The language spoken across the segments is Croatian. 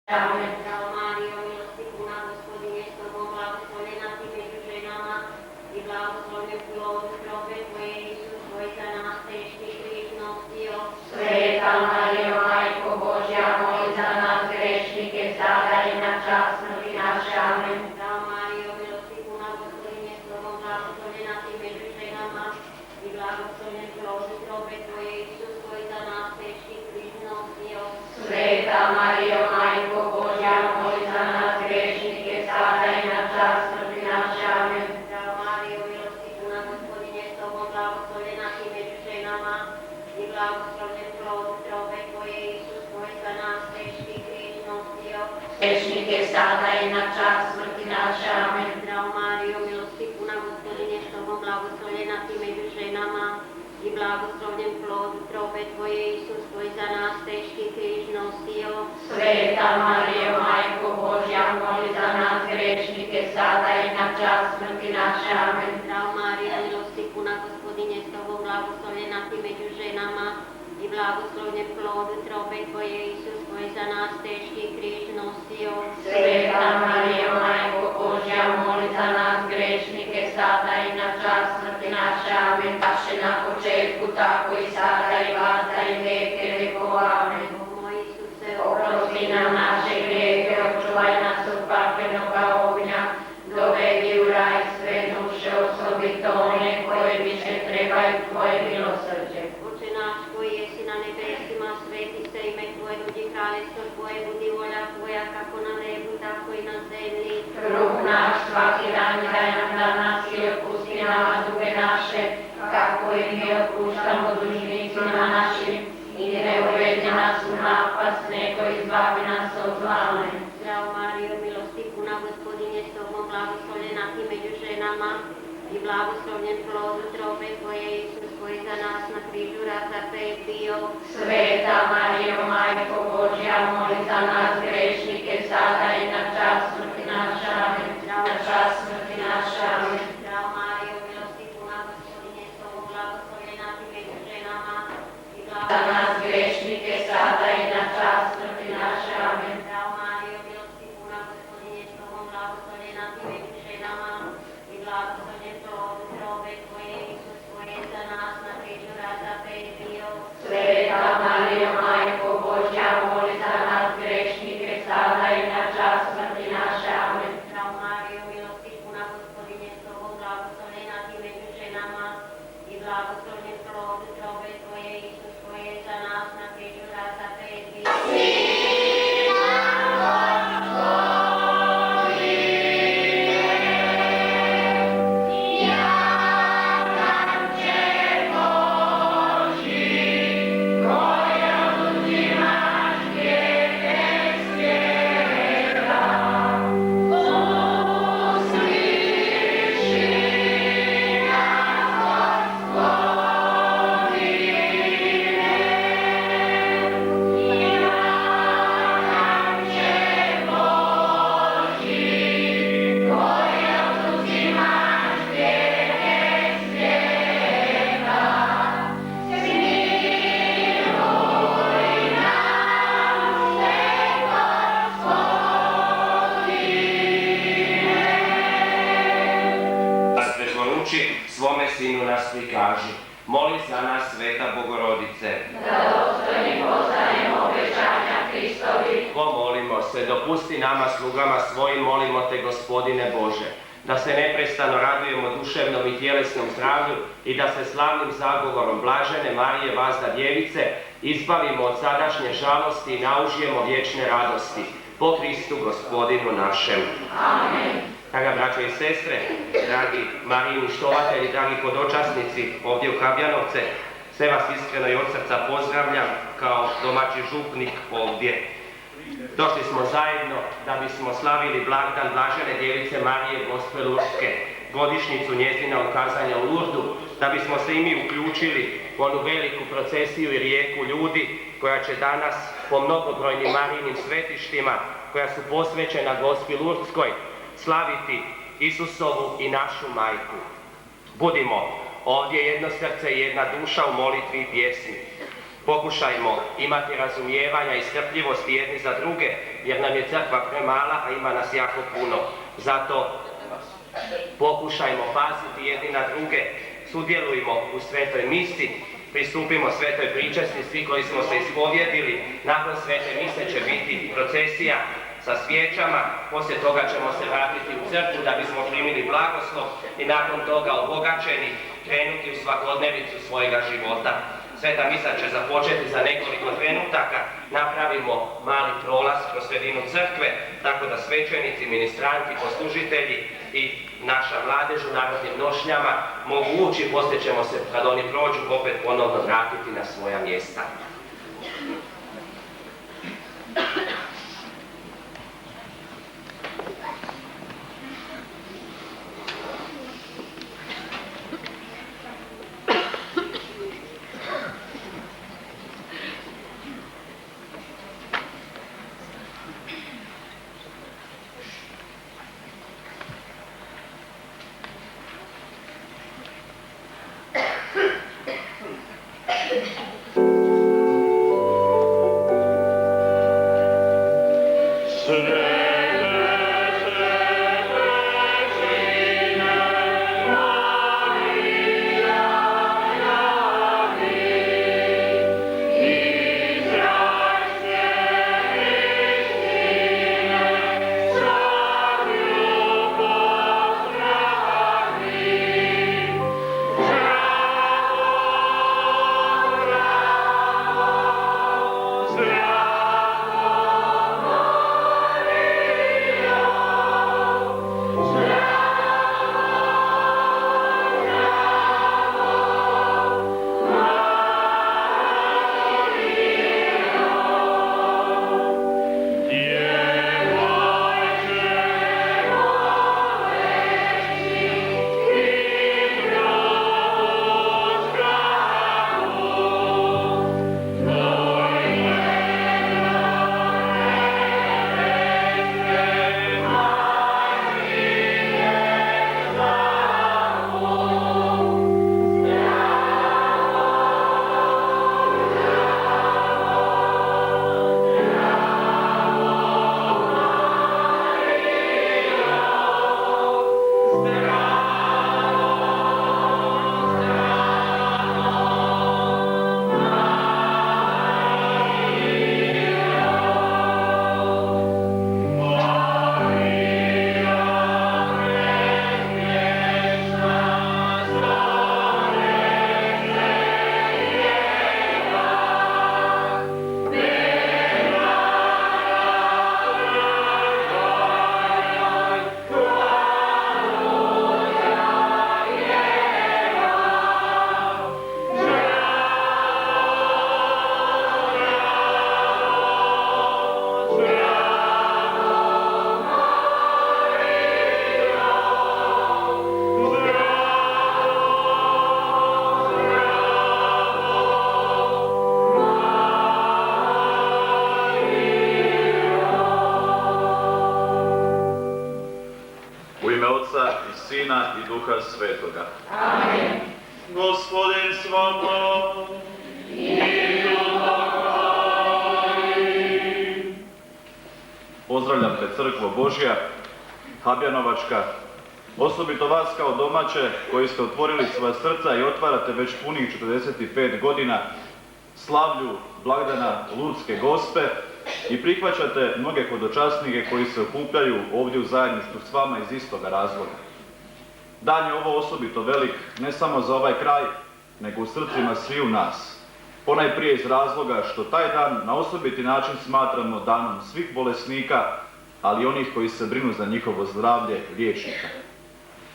Amen. Zdravo Marijo, milosti puna, Gospodin je s tobom, blagoslovljena ti među ženama i blagoslovljen plod utrobe tvoje, Isus, koji za nas teški križ nosio. Sveta Marijo, Majko Božja, moli za nas grešnike, sada i na čas smrti naše. Amen. Zdravo Marijo, milosti puna, Gospodin je s tobom, blagoslovljena ti među ženama i blagoslovljen plod utrobe tvoje, Isus, koji za nas teški križ nosio. Sveta Marijo, Majko Božja, moli za nas grešnike, sada i na čas smrti naše. Amen. Zdravo Marijo, milosti puna, Gospodin je s tobom, blagoslovljena ti među ženama i blagoslovljen plod utrobe tvoje, Isus, koji za nas teški križ nosio. Grešnike, sada i na čas smrti naše. Amen. Zdravo Marijo, milosti puna, Gospodin je s tobom, blagoslovljena ti među ženama i blagoslovljen plod utrobe tvoje, Isus, koji za nas teški križ nosio. Sveta Marijo, Majko Božja, moli za nas grešnike, sada i na čas smrti naše. Amen. Zdravo Marijo, milosti puna, Gospodin je s tobom, blagoslovljena ti među ženama i blagoslovljen plod utrobe tvoje, Isus, koji za nas teški križ nosio. Sveta Marijo, Majko Božja, moli za nas grešnike, sada i na čas smrti naše. Amen. Paše na početku, tako i sada i vazda i veke vekova. Amen. O moj Isuse, Oprosti nam naše grijehe, očuvaj nas od paklenoga ognja, dovedi u raj sve duše, osobito one koje više trebaju tvoje milosrđe. Oče naš koji jesi na nebesima, sveti se ime tvoje, dođi kraljestvo tvoje, budi volja tvoja, kako na nebu, tako i na zemlji. Kruh naš svaki dan daj nam danas i otpusti nama duge naše, kako i mi otpuštamo dužnicima našim, i ne uvedi nas u napast, nego izbavi nas od zla. Amen. Zdravo Marijo, milosti puna, Gospodin je s tobom, blagoslovljena ti među ženama i blagoslovljen plod utrobe tvoje, Isus, koji za nas na križu razapet bio. Sveta Marijo, Majko Božja, moli za nas grešnike, sada i na čas smrti naše. Amen. Na čas smrti naše. Amen. Zdravo Marijo, milosti puna, Gospodin je s tobom, blagoslovljena ti među ženama i Za nas grešnike, sada i na čas smrti naše. Amen. Zdravo Marijo, milosti puna, Gospodin je s tobom, blagoslovljena ti među ženama i blagoslovljen plod utrobe tvoje, Isus, koji je za nas na križu razapet bio. Sveta Marijo, Majko Božja, moli za nas grešnike, sada i na čas smrti naše. Amen. Zdravo Marijo, milosti puna, Gospodin je s tobom, blagoslovljena ti među ženama i blagoslovljen plod utrobe tvoje, Isus, koji je za nas na križu razapet bio. Svome sinu nas prikaži. Moli za nas, Sveta Bogorodice. Da dostojni postanemo obećanja Hristovi. Pomolimo se, dopusti nama slugama svojim, molimo te, Gospodine Bože, da se neprestano radujemo duševnom i tjelesnom zdravlju i da se slavnim zagovorom blažene Marije Vazda Djevice izbavimo od sadašnje žalosti i naužijemo vječne radosti. Po Kristu Gospodinu našem. Amen. Draga braćo i sestre, dragi Marijini štovatelji, dragi podočasnici ovdje u Habjanovce, sve vas iskreno i od srca pozdravljam kao domaći župnik ovdje. Došli smo zajedno da bismo slavili blagdan Blažene Djevice Marije Gospelurske, godišnjicu njezina ukazanja u Lurdu, da bismo se i mi uključili u onu veliku procesiju i rijeku ljudi koja će danas po mnogobrojnim Marijinim svetištima, koja su posvećena Gospi Lurdskoj, slaviti Isusovu i našu majku. Budimo ovdje jedno srce i jedna duša u molitvi i pjesmi. Pokušajmo imati razumijevanja i strpljivosti jedni za druge, jer nam je crkva premala, a ima nas jako puno. Zato pokušajmo paziti jedni na druge, sudjelujmo u svetoj misi, pristupimo svetoj pričesnici koji smo se ispovjedili. Nakon svete mise će biti procesija sa svijećama, poslije toga ćemo se vratiti u crkvu da bismo primili blagoslov i nakon toga obogaćeni krenuti u svakodnevicu svojega života. Sveta misa će započeti za nekoliko trenutaka, napravimo mali prolaz kroz sredinu crkve, tako da svećenici, ministranti, poslužitelji i naša mladež u narodnim nošnjama mogu ući, poslije ćemo se, kad oni prođu, opet ponovno vratiti na svoja mjesta. i Duha Svetoga. Amen. Gospodin s vama. Pozdravljam te, Crkvo Božja, Habjanovačka, osobito vas kao domaće koji ste otvorili svoja srca i otvarate već punih 45 godina slavlju blagdana Lurdske Gospe i prihvaćate mnoge hodočasnike koji se okupljaju ovdje u zajedništvu s vama iz istoga razloga. Dan je ovo osobito velik ne samo za ovaj kraj, nego u srcima sviju nas. Ponajprije iz razloga što taj dan na osobiti način smatramo danom svih bolesnika, ali i onih koji se brinu za njihovo zdravlje, liječnika.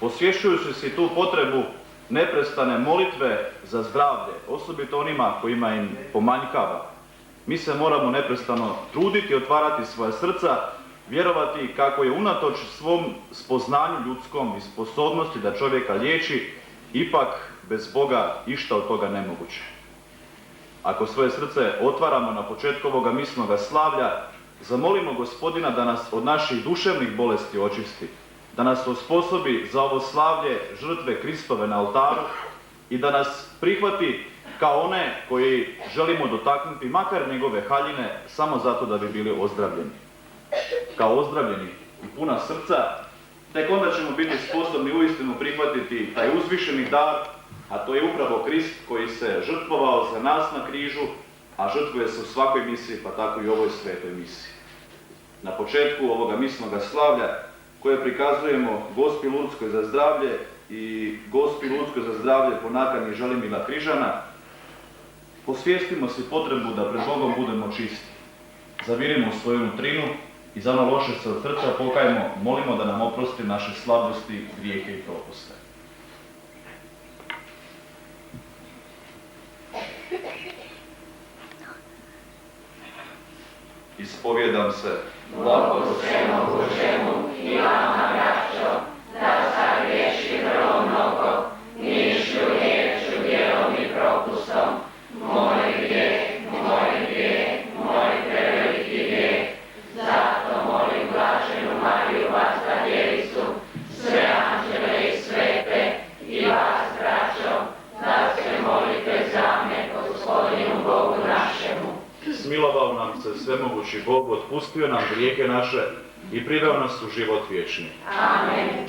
Osvješćujući si tu potrebu neprestane molitve za zdravlje, osobito onima kojima im pomanjkava, mi se moramo neprestano truditi i otvarati svoja srca, vjerovati kako je unatoč svom spoznanju ljudskom i sposobnosti da čovjeka liječi, ipak bez Boga išta od toga nemoguće. Ako svoje srce otvaramo na početku ovoga misnoga slavlja, zamolimo Gospodina da nas od naših duševnih bolesti očisti, da nas osposobi za ovo slavlje žrtve Kristove na oltaru i da nas prihvati kao one koji želimo dotaknuti makar njegove haljine samo zato da bi bili ozdravljeni. Kao ozdravljeni i puna srca, tek onda ćemo biti sposobni uistinu prihvatiti taj uzvišeni dar, a to je upravo Krist koji se žrtvovao za nas na križu, a žrtvuje se u svakoj misiji, pa tako i u ovoj svetoj misiji. Na početku ovoga misnoga slavlja, koje prikazujemo Gospi Lurdskoj za zdravlje i Gospi Lurdskoj za zdravlje po nakani Želimira Križana, posvijestimo si potrebu da pred Bogom budemo čisti. Zavirimo u svoju nutrinu i za ono loše se od srca pokajemo, molimo da nam oprosti naše slabosti, grijehe i propuste. Ispovjedam se Bogu svemogućemu i vama, braćo, da sagriješim vrlo mnogo, mišlju, riječju, djelom i propustom, moj grijeh, preveliki grijeh. Zato molim blaženu Mariju, Vlastodjevicu, sve anđele i svete i vas, braćo, da se molite za me, Gospodinu Bogu našemu. Smilovao nam se svemogući Bog, otpustio nam grijehe naše i priveo nas u život vječni. Amen.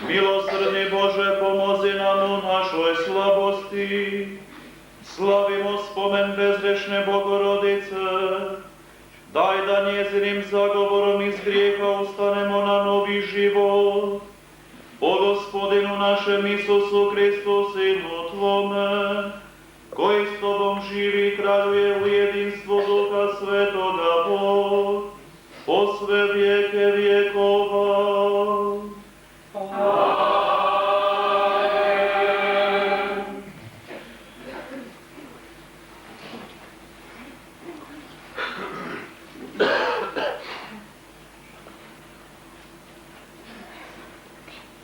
Milosrdni Bože, pomozi nam u našoj slabosti. Slavimo spomen bezgrešne Bogorodice. Daj da njezinim zagovorom iz grijeha ustanemo na novi život. Po Gospodinu našem Isusu Hristu, Sinu Tvome, koji s Tobom živi i kraljuje u jedinstvu Duha Svetoga Bog, po sve vijeke vjekova.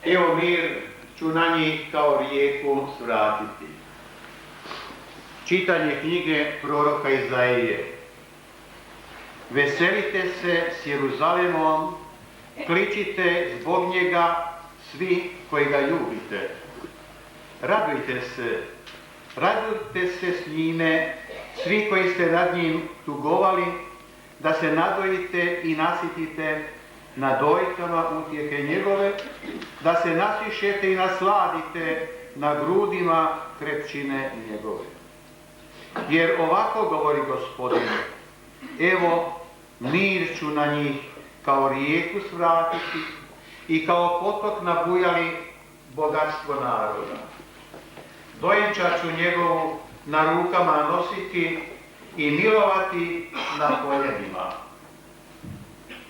Evo mir ću na njih kao rijeku svratiti. Čitanje knjige proroka Izaije. Veselite se s Jeruzalemom, kličite zbog njega svi koji ga ljubite. Radujte se s njime, svi koji ste nad njim tugovali, da se nadojite i nasitite na dojkama utjehe njegove, da se nasišete i nasladite na grudima krepčine njegove. Jer ovako govori Gospodin, evo mir ću na njih kao rijeku svratiti i kao potok nabujali bogatstvo naroda. Dojenčad ću njegovu na rukama nositi i milovati na koljenima.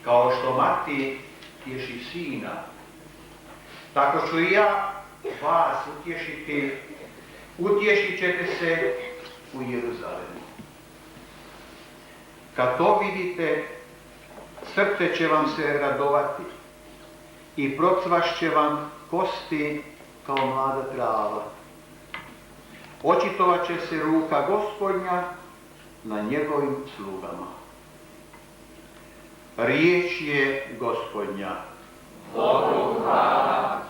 Kao što mati tješi sina, tako ću i ja vas utješiti, utješit ćete se u Jeruzalemu. Kad to vidite, srce će vam se radovati i procvašće vam kosti kao mlada trava. Očitovat će se ruka Gospodnja na njegovim slugama. Riječ je Gospodnja. Bogu hvala.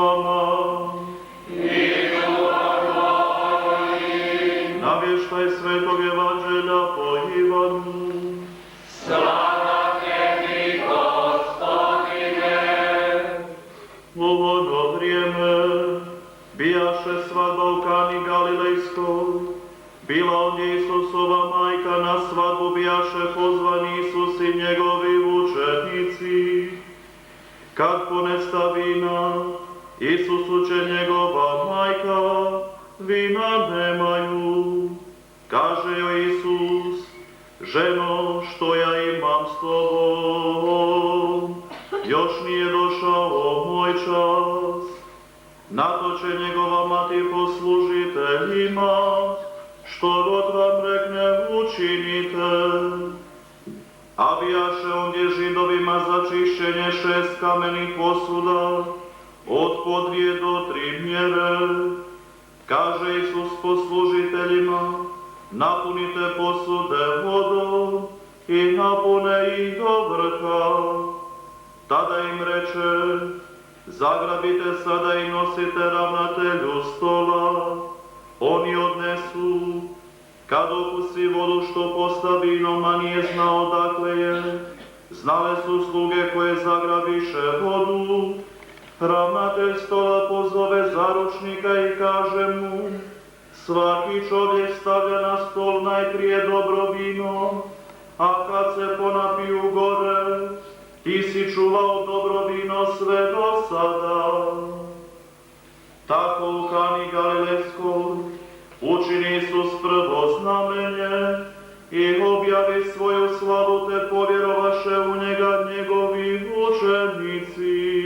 vama. Navještaj Svetog Evanđelja po Ivanu. Slava tebi, Gospodine! U ono vrijeme bijaše svadba u Kani Galilejskoj. Bila ondje Isusova majka, na svadbu bijaše pozvani Isus i njegovi učenici. Kad ponesta vina, Isusu će njegova majka, vina nemaju. Kaže joj Isus, ženo, što ja imam s tobom, još nije došao moj čas. Na to će njegova mati poslužiteljima, što god vam rekne učinite. A bijaše ondje Židovima za čišćenje 6 kamenih posuda, od po 2 do 3 mjere. Kaže Isus poslužiteljima, napunite posude vodom i napune ih do vrha. Tada im reče, zagrabite sada i nosite ravnatelju stola. Oni odnesu. Kad okusi vodu što postavinom, a nije znao odakle je, znale su sluge koje zagrabiše vodu. Ravnatelj stola pozove zaručnika i kaže mu, svaki čovjek stavlja na stol najprije dobro vino, a kad se ponapiju gore, ti si čuvao dobro vino sve do sada. Tako u Kani Galilejskoj učini Isus prvo znamenje i objavi svoju slavu, te povjerovaše u njega njegovi učenici.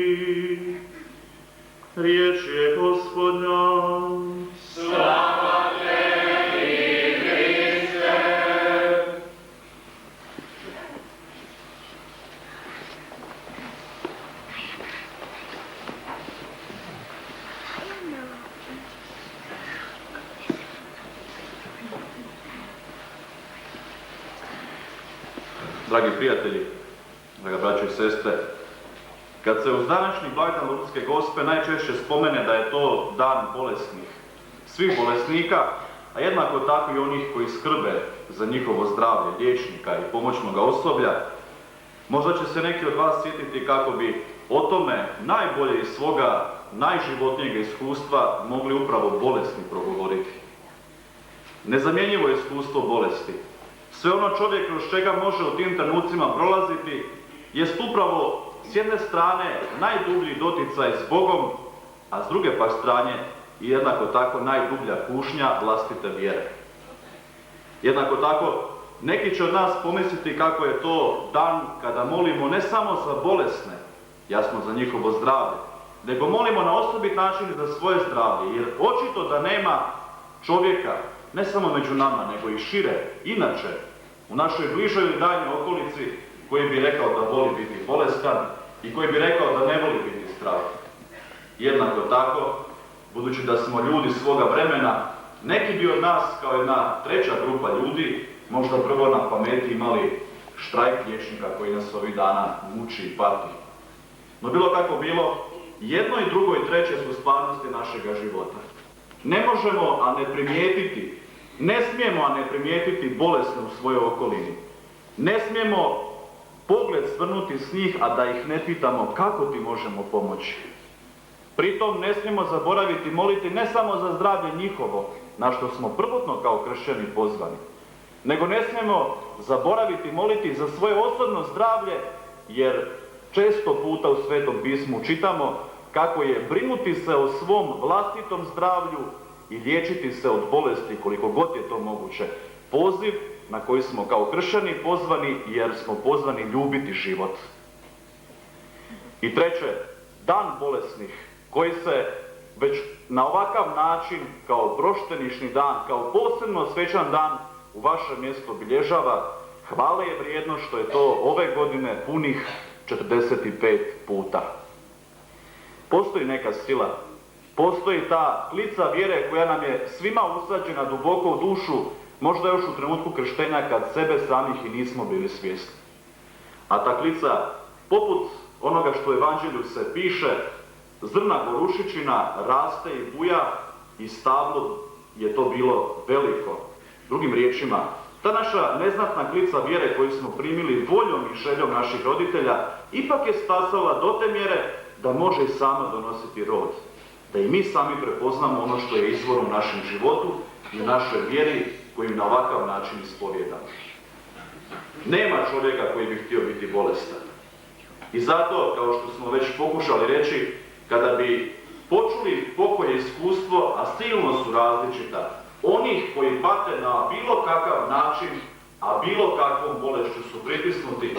Riječ je Gospodnja. Slava tebi, Hriste! Dragi prijatelji, draga braćo i sestre, kad se uz današnji blagdan Lurdske Gospe najčešće spomene da je to dan bolesnih, svih bolesnika, a jednako tako i onih koji skrbe za njihovo zdravlje, liječnika i pomoćnog osoblja, možda će se neki od vas sjetiti kako bi o tome najbolje iz svoga najživotnijeg iskustva mogli upravo bolesni progovoriti. Nezamjenjivo je iskustvo bolesti. Sve ono čovjek kroz čega može u tim trenucima prolaziti jest upravo s jedne strane najdublji doticaj s Bogom, a s druge pak strane i jednako tako najdublja kušnja vlastite vjere. Jednako tako, neki će od nas pomisliti kako je to dan kada molimo ne samo za bolesne, jasno za njihovo zdravlje, nego molimo na osobit način za svoje zdravlje, jer očito da nema čovjeka, ne samo među nama, nego i šire, inače, u našoj bližoj ili daljnjoj okolici, koji bi rekao da voli biti bolestan i koji bi rekao da ne voli biti zdrav. Jednako tako, budući da smo ljudi svoga vremena, neki bi od nas, kao jedna treća grupa ljudi, možda prvo na pameti imali štrajk liječnika koji nas ovih dana muči i pati. No bilo kako bilo, jedno i drugo i treće su stvarnosti našega života. Ne možemo, a ne primijetiti, ne smijemo, a ne primijetiti bolesne u svojoj okolini. Ne smijemo pogled svrnuti s njih, a da ih ne pitamo kako ti možemo pomoći. Pritom ne smijemo zaboraviti moliti ne samo za zdravlje njihovo, na što smo prvotno kao kršćani pozvani, nego ne smijemo zaboraviti moliti za svoje osobno zdravlje, jer često puta u Svetom pismu čitamo kako je brinuti se o svom vlastitom zdravlju i liječiti se od bolesti koliko god je to moguće poziv na koji smo kao kršćani pozvani, jer smo pozvani ljubiti život. I treće, dan bolesnih, koji se već na ovakav način, kao proštenični dan, kao posebno svečan dan u vašem mjestu obilježava, hvale je vrijedno što je to ove godine punih 45 puta. Postoji neka sila, postoji ta klica vjere koja nam je svima usađena duboko u dušu, možda još u trenutku krštenja kad sebe samih i nismo bili svjesni. A ta klica, poput onoga što u Evanđelju se piše, zrna gorušičina raste i buja i stablo je to bilo veliko. Drugim riječima, ta naša neznatna klica vjere koju smo primili voljom i željom naših roditelja ipak je stasala do te mjere da može i sama donositi rod. Da i mi sami prepoznamo ono što je izvor u našem životu i u našoj vjeri koju na ovakav način ispovjedamo. Nema čovjeka koji bi htio biti bolestan. I zato, kao što smo već pokušali reći, kada bi počuli pokoje iskustvo, a silno su različita, onih koji pate na bilo kakav način, a bilo kakvom bolešću su pritisnuti,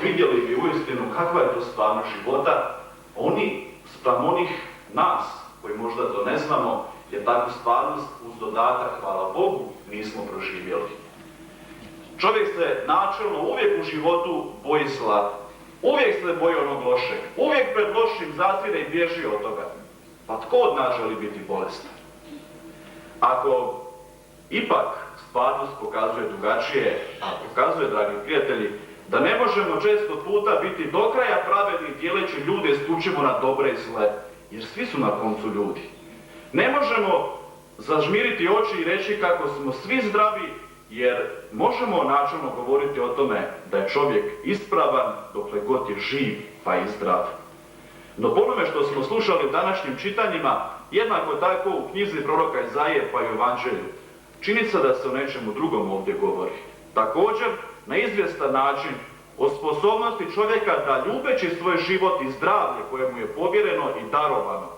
vidjeli bi uistinu kakva je to stvarnost života, oni spram onih nas, koji možda to ne znamo, jer takvu stvarnost uz dodatak, hvala Bogu, nismo proživjeli. Čovjek se načelno uvijek u životu boji zla. Uvijek se boji onog lošeg. Uvijek pred lošim zatire i bježi od toga. Pa tko od nas želi biti bolestan? Ako ipak stvarnost pokazuje drugačije, a pokazuje, dragi prijatelji, da ne možemo često puta biti do kraja pravedni dijeleći ljude isključivo na dobre i zle, jer svi su na koncu ljudi. Ne možemo zažmiriti oči i reći kako smo svi zdravi, jer možemo načelno govoriti o tome da je čovjek ispravan dokle god je živ pa i zdrav. No po onome što smo slušali u današnjim čitanjima, jednako tako u knjizi proroka Izaije pa i u Evanđelju, čini se da se o nečemu drugom ovdje govori. Također, na izvjestan način, o sposobnosti čovjeka da ljubeći svoj život i zdravlje koje mu je povjereno i darovano,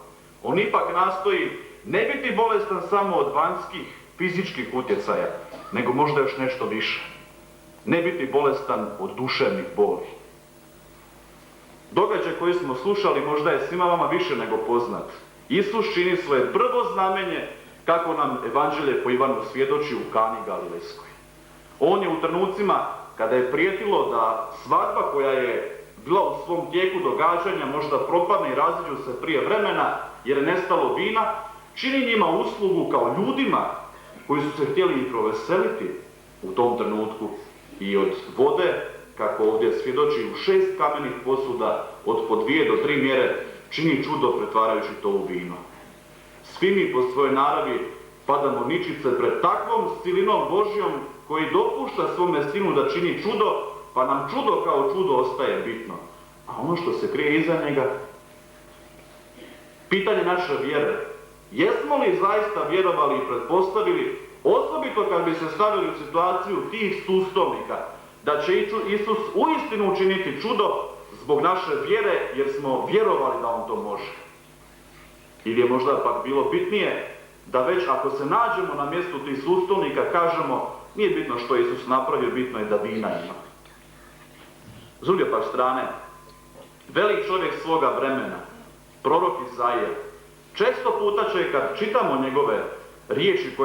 on ipak nastoji ne biti bolestan samo od vanjskih, fizičkih utjecaja, nego možda još nešto više. Ne biti bolestan od duševnih boli. Događaj koji smo slušali možda je svima vama više nego poznat. Isus čini svoje prvo znamenje kako nam Evanđelje po Ivanu svjedoči u Kani Galilejskoj. On je u trenucima kada je prijetilo da svadba koja je bila u svom tijeku događanja možda propadne i raziđu se prije vremena jer je nestalo vina, čini njima uslugu kao ljudima koji su se htjeli i proveseliti u tom trenutku i od vode, kako ovdje svjedoči, u 6 kamenih posuda od po 2 do 3 mjere čini čudo pretvarajući to u vino. Svi mi po svojoj naravi padamo ničice pred takvom silinom Božjom koji dopušta svome sinu da čini čudo, pa nam čudo kao čudo ostaje bitno. A ono što se krije iza njega, pitanje naše vjere. Jesmo li zaista vjerovali i pretpostavili, osobito kad bi se stavili u situaciju tih sustovnika, da će Isus uistinu učiniti čudo zbog naše vjere, jer smo vjerovali da on to može? Ili je možda pak bilo bitnije da već ako se nađemo na mjestu tih sustovnika kažemo nije bitno što je Isus napravio, bitno je da vina ima. S druge pak strane, velik čovjek svoga vremena, prorok Izaija, često puta će, kad čitamo njegove riječi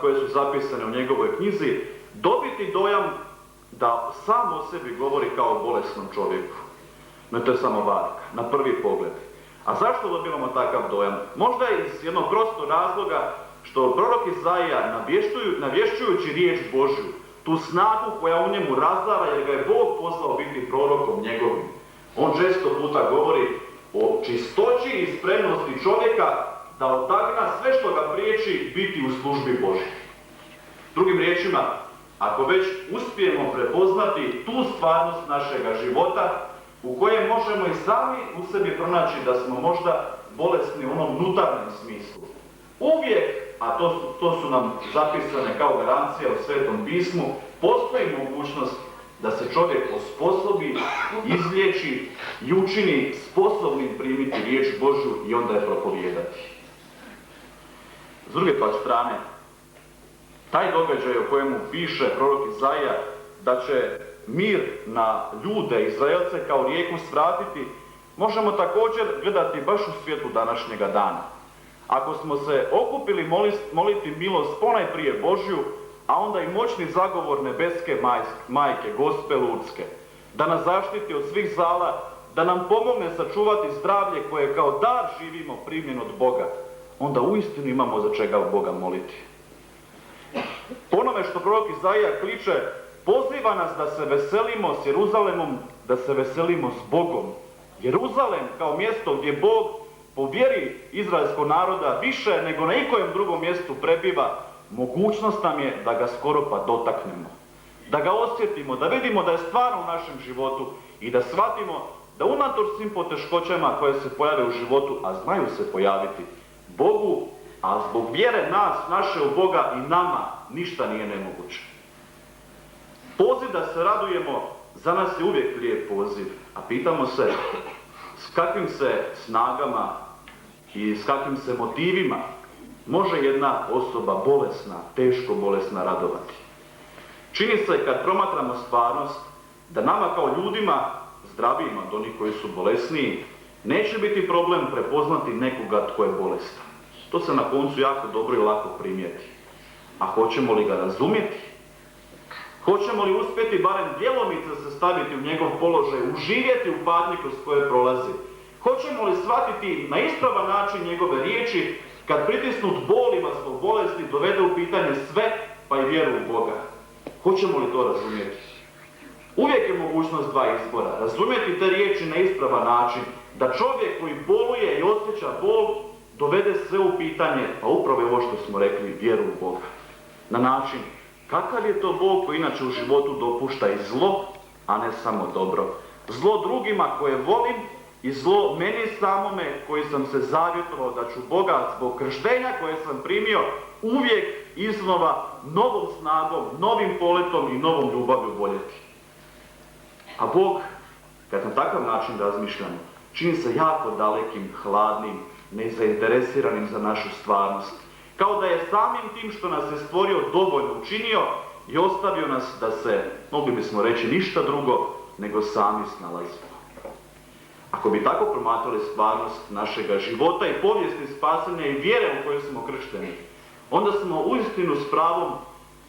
koje su zapisane u njegovoj knjizi, dobiti dojam da sam o sebi govori kao o bolesnom čovjeku. No to je samo varka, na prvi pogled. A zašto dobivamo takav dojam? Možda iz jednog prostog razloga što prorok Izaija, navješćujući riječ Božju, tu snagu koja u njemu razara jer ga je Bog poslao biti prorokom njegovim, on često puta govori o čistoći i spremnosti čovjeka da odagna sve što ga priječi biti u službi Božji. Drugim riječima, ako već uspijemo prepoznati tu stvarnost našega života, u kojem možemo i sami u sebi pronaći da smo možda bolesni u onom unutarnjem smislu, uvijek, a to su nam zapisane kao garancija u Svetom pismu, postoji mogućnost da se čovjek osposobi, izliječi i učini sposobnim primiti riječ Božju i onda je propovijedati. S druge pak strane, taj događaj o kojemu piše prorok Izaija da će mir na ljude, Izraelce, kao rijeku svratiti, možemo također gledati baš u svjetlu današnjega dana. Ako smo se okupili moliti milost ponajprije Božju, a onda i moćni zagovor nebeske majke, Gospe Lurdske, da nas zaštiti od svih zala, da nam pomogne sačuvati zdravlje koje kao dar živimo primljen od Boga, onda uistinu imamo za čega u Boga moliti. Po onome što prorok Izaija kliče, poziva nas da se veselimo s Jeruzalemom, da se veselimo s Bogom. Jeruzalem kao mjesto gdje Bog po vjeri izraelskog naroda više nego na ikojem drugom mjestu prebiva, mogućnost nam je da ga skoro pa dotaknemo, da ga osjetimo, da vidimo da je stvarno u našem životu i da shvatimo da unatoč svim poteškoćama koje se pojave u životu, a znaju se pojaviti, Bogu, a zbog vjere nas, naše u Boga i nama, ništa nije nemoguće. Poziv da se radujemo za nas je uvijek lijep poziv, a pitamo se s kakvim se snagama i s kakvim se motivima može jedna osoba bolesna, teško bolesna radovati. Čini se kad promatramo stvarnost da nama kao ljudima, zdravijima od onih koji su bolesniji, neće biti problem prepoznati nekoga tko je bolestan. To se na koncu jako dobro i lako primijeti. A hoćemo li ga razumjeti? Hoćemo li uspjeti barem djelomice se staviti u njegov položaj, uživjeti u patnji kroz koje prolazi? Hoćemo li shvatiti na ispravan način njegove riječi kad pritisnut bolima zbog bolesti dovede u pitanje sve pa i vjeru u Boga? Hoćemo li to razumjeti? Uvijek je mogućnost dva izbora. Razumjeti te riječi na ispravan način, da čovjek koji boluje i osjeća bol dovede sve u pitanje, pa upravo je ovo što smo rekli, vjeru u Boga. Na način, kakav je to Bog koji inače u životu dopušta i zlo, a ne samo dobro. Zlo drugima koje volim i zlo meni samome koji sam se zavjetovao da ću Boga zbog krštenja koje sam primio uvijek iznova novom snagom, novim poletom i novom ljubavlju voljeti. A Bog, kad na takav način razmišljamo, čini se jako dalekim, hladnim, nezainteresiranim za našu stvarnost. Kao da je samim tim što nas je stvorio dovoljno učinio i ostavio nas da se, mogli bismo reći, ništa drugo nego sami snalazimo. Ako bi tako promatrali stvarnost našega života i povijesti spasenja i vjere u kojoj smo kršteni, onda smo uistinu s pravom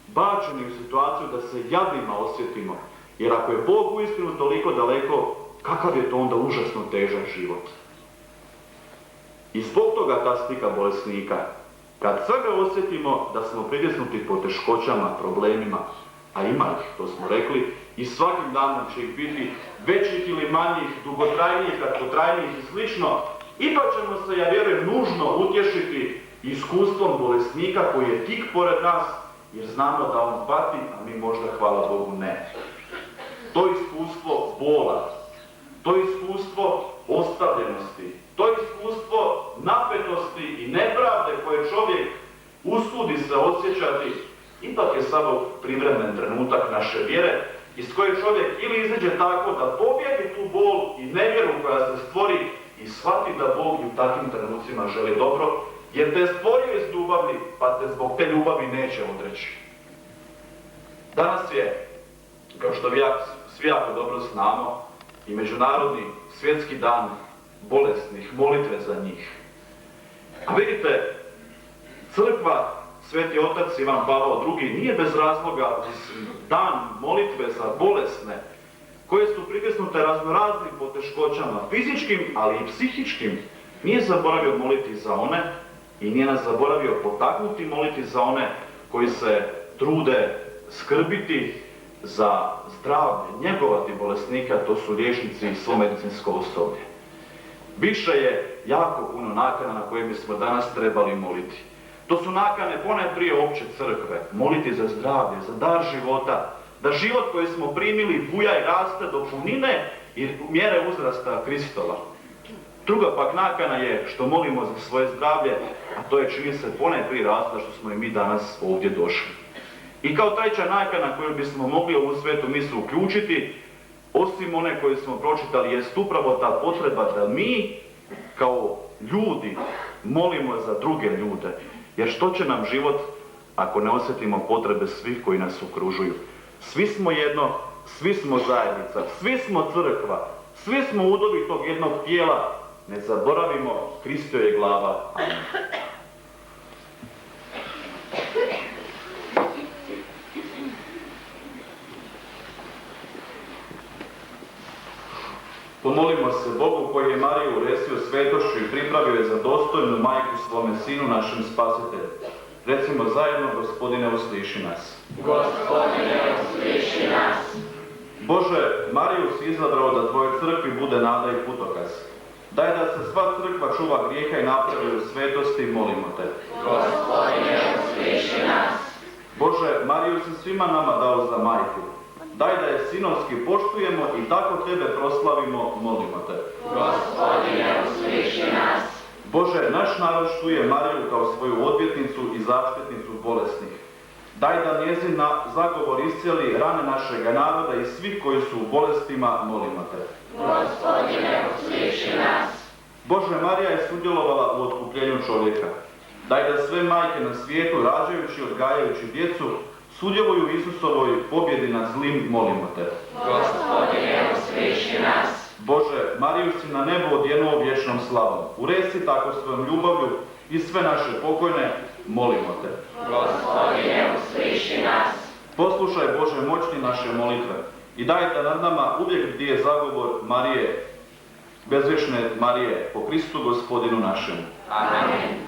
bačeni u situaciju da se jadnima osjetimo. Jer ako je Bog uistinu toliko daleko, kakav je to onda užasno težak život? I zbog toga ta slika bolesnika, kad sebe osjetimo da smo pritisnuti poteškoćama, problemima, a ima ih, to smo rekli, i svakim danom će ih biti većih ili manjih, dugotrajnijih, kratkotrajnijih i slično, ipak ćemo se, ja vjerujem, nužno utješiti iskustvom bolesnika koji je tik pored nas, jer znamo da on pati, a mi možda, hvala Bogu, ne. To iskustvo bola, to iskustvo ostavljenosti, to iskustvo napetosti i nepravde koje čovjek usudi se osjećati, ipak je samo privremen trenutak naše vjere, iz koje čovjek ili izađe tako da pobjedi tu bol i nevjeru koja se stvori i shvati da Bog u takvim trenucima želi dobro, jer te je stvorio iz ljubavi, pa te zbog te ljubavi neće odreći. Danas je, kao što svi jako dobro znamo, i Međunarodni svjetski dan bolesnih, molitve za njih. A vidite, crkva, Sveti Otac Ivan Pavao II nije bez razloga dan molitve za bolesne, koje su pritisnute raznoraznim poteškoćama, fizičkim, ali i psihičkim, nije zaboravio moliti za one i nije nas zaboravio potaknuti moliti za one koji se trude skrbiti za zdravlje, njegovati bolesnika, to su liječnici i svo medicinsko osoblje. Više je jako puno nakana na koje bismo danas trebali moliti. To su nakane ponajprije opće crkve, moliti za zdravlje, za dar života, da život koji smo primili buja i raste do punine i mjere uzrasta Kristova. Druga pak nakana je što molimo za svoje zdravlje, a to je, čini se, ponajprije razlog što smo i mi danas ovdje došli. I kao treća nakana koju bismo mogli ovu svetu misu uključiti, osim one koje smo pročitali, jest upravo ta potreba da mi, kao ljudi, molimo za druge ljude. Jer što će nam život ako ne osjetimo potrebe svih koji nas okružuju? Svi smo jedno, svi smo zajednica, svi smo crkva, svi smo udovi tog jednog tijela. Ne zaboravimo, Kristo je glava. Amen. Pomolimo se Bogu koji je Mariju uresio svetošću i pripravio je za dostojnu majku svome sinu, našem spasitelju. Recimo zajedno, Gospodine, usliši nas. Gospodine, usliši nas. Bože, Mariju si izabrao da tvojoj crkvi bude nada i putokaz. Daj da se sva crkva čuva grijeha i napravi u svetosti, molimo te. Gospodine, usliši nas. Bože, Mariju si svima nama dao za majku. Daj da je sinovski poštujemo i tako tebe proslavimo, molimo te. Gospodine, usliši nas. Bože, naš narod štuje Mariju kao svoju odvjetnicu i zaštitnicu bolesnih. Daj da njezin zagovor iscijeli rane našega naroda i svih koji su u bolestima, molimo te. Gospodine, usliši nas. Bože, Marija je sudjelovala u otkupljenju čovjeka. Daj da sve majke na svijetu, rađajući i odgajajući djecu, sudjeluju u Isusovoj pobjedi nad zlim, molimo te. Gospodine, usliši nas. Bože, Mariju si na nebo odjenuo vječnom slavom. Uresi tako svojom ljubavlju i sve naše pokojne, molimo te. Gospodine, usliši nas. Poslušaj, Bože, moćni naše molitve i daj da nad nama uvijek bdije zagovor Marije, bezvješne Marije, po Kristu Gospodinu našemu. Amen.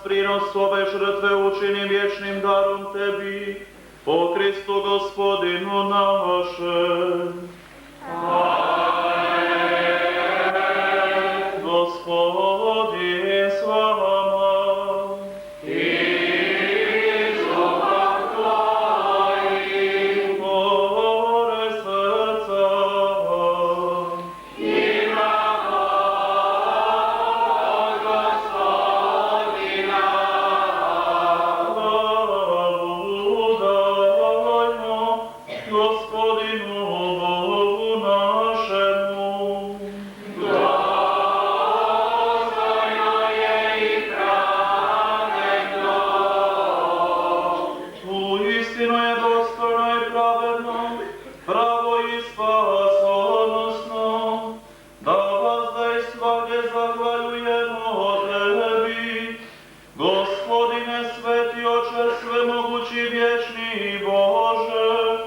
prinos ove žrtve učini vječnim darom tebi, po Kristu Gospodinu našem. Amen. Gospodin s vama. Gospodinu zahvaljujemo tebi. Gospodine sveti oče svemogući vječni Bože,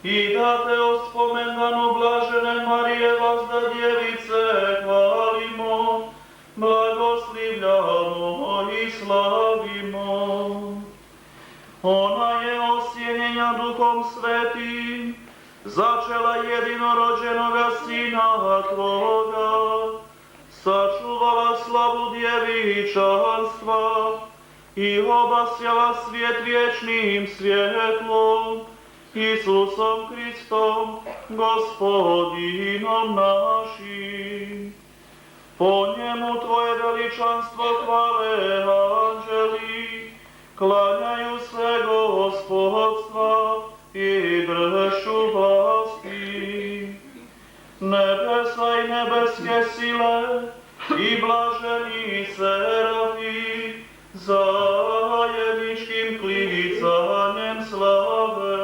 i da te o spomendanu blažene Marije vazda djevice hvalimo, blagoslivljamo i slavimo. Ona je osjenjenja Duhom Svetim začela jedinorođenoga Sina Tvoga, sačuvala slavu djevičanstva i obasjala svijet vječnim svjetlom, Isusom Kristom, Gospodinom našim. Po njemu Tvoje veličanstvo hvale anđeli, klanjaju se gospodstva i držu vlasti. Nebesa i nebeske sile i blaženi serafi zajedničkim klicanjem slave.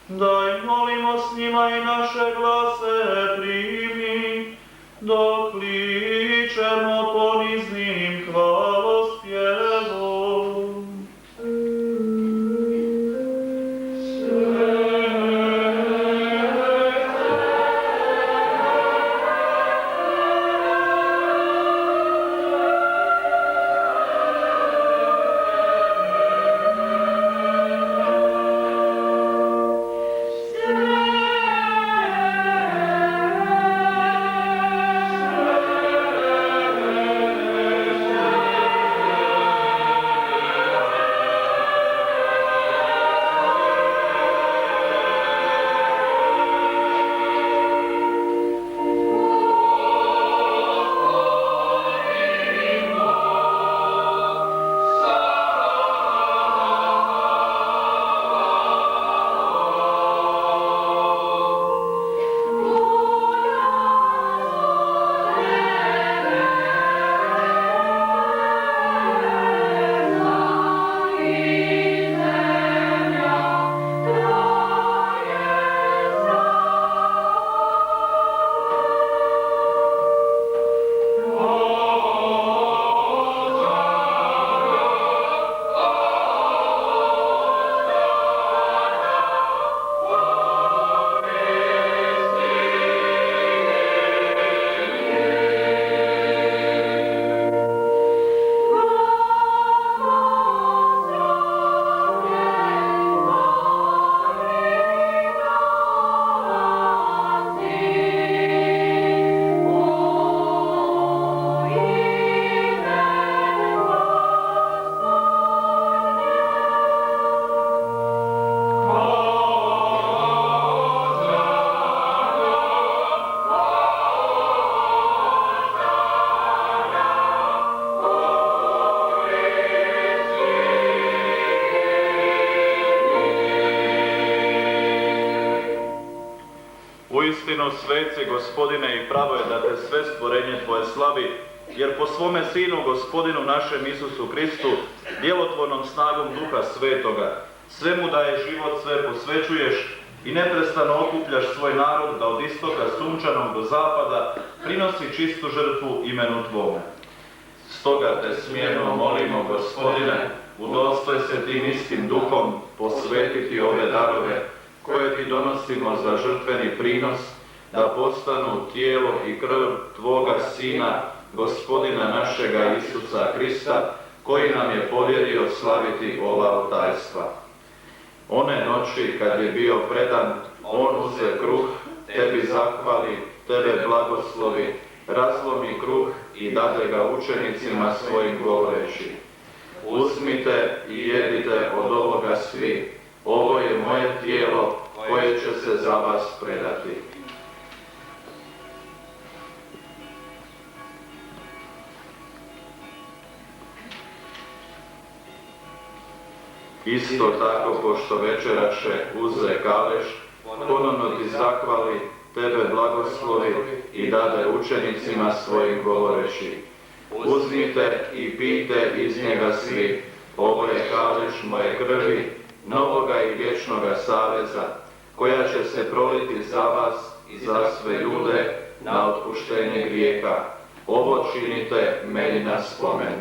Daj molimo s njima i naše glase primi, dok kličemo poniznim hvalospjevom. Uistinu, sveci Gospodine, i pravo je da te sve stvorenje Tvoje slavi, jer po svome Sinu, Gospodinu našem Isusu Kristu, djelotvornom snagom Duha Svetoga, sve mu daje život, sve posvećuješ i neprestano okupljaš svoj narod da od istoka sunčanog do zapada prinosi čistu žrtvu imenu Tvome. Stoga te smjerno molimo, Gospodine, udostojte se tim istim duhom posvetiti ove darove koje ti donosimo za žrtveni prinos, da postanu tijelo i krv Tvoga Sina, Gospodina našega Isusa Krista, koji nam je povjerio slaviti ova oltarstva. One noći kad je bio predan, on uze kruh, tebi zahvali, tebe blagoslovi, razlomi kruh i dade ga učenicima svojim govoreći: uzmite i jedite od ovoga svi, ovo je moje tijelo koje će se za vas predati. Isto tako, pošto večeraše, uze kaleš, ponovno ti zahvali, tebe blagoslovi i dade učenicima svojim govoreći: uzmite i pijte iz njega svi, ovo je kaleš moje krvi, novoga i vječnoga saveza, koja će se proliti za vas i za sve ljude na otpuštenje grijeha. Ovo činite meni na spomen.